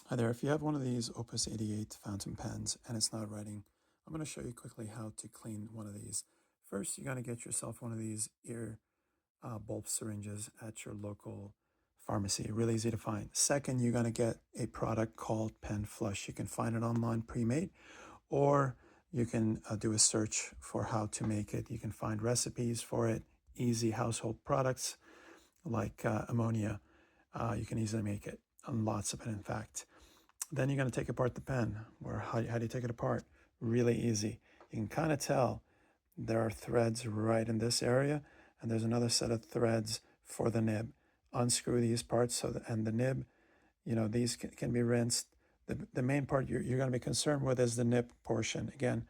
Hi there, if you have one of these Opus 88 fountain pens and it's not writing, I'm going to show you quickly how to clean one of these. First, you're going to get yourself one of these ear bulb syringes at your local pharmacy. Really easy to find. Second, you're going to get a product called Pen Flush. You can find it online pre-made, or you can do a search for how to make it. You can find recipes for it, easy household products like ammonia. You can easily make it, and lots of it, in fact. Then you're going to take apart the pen. How do you take it apart? Really easy. You can kind of tell there are threads right in this area, and there's another set of threads for the nib. Unscrew these parts and the nib, these can be rinsed. The main part you're going to be concerned with is the nib portion. Again,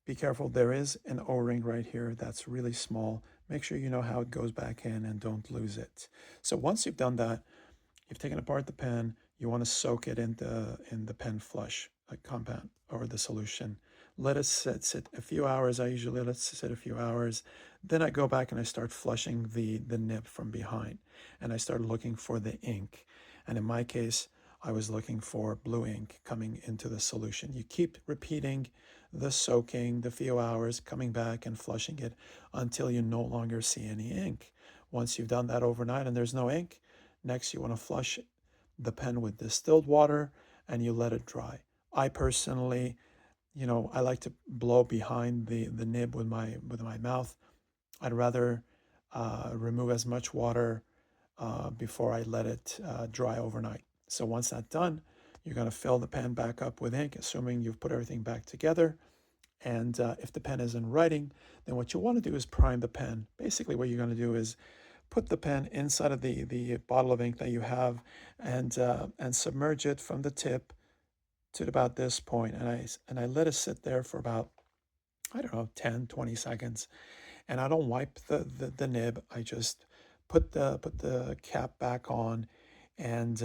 be careful. There is an O-ring right here that's really small. Make sure you know how it goes back in and don't lose it. So once you've done that, you've taken apart the pen, you want to soak it in the pen flush, like compound or the solution. Let it sit a few hours. I usually let it sit a few hours. Then I go back and I start flushing the nib from behind. And I start looking for the ink. And in my case, I was looking for blue ink coming into the solution. You keep repeating the soaking, the few hours, coming back and flushing it until you no longer see any ink. Once you've done that overnight and there's no ink, next you want to flush the pen with distilled water and you let it dry. I personally, I like to blow behind the nib with my mouth. I'd rather remove as much water before I let it dry overnight. So once that's done, you're going to fill the pen back up with ink, assuming you've put everything back together. And if the pen isn't writing, then what you want to do is prime the pen. Basically, what you're going to do is put the pen inside of the bottle of ink that you have and submerge it from the tip to about this point. And I let it sit there for about, I don't know, 10, 20 seconds. And I don't wipe the nib. I just put the cap back on and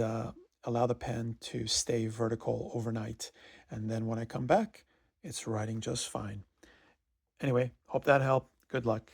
allow the pen to stay vertical overnight. And then when I come back, it's writing just fine. Anyway, hope that helped. Good luck.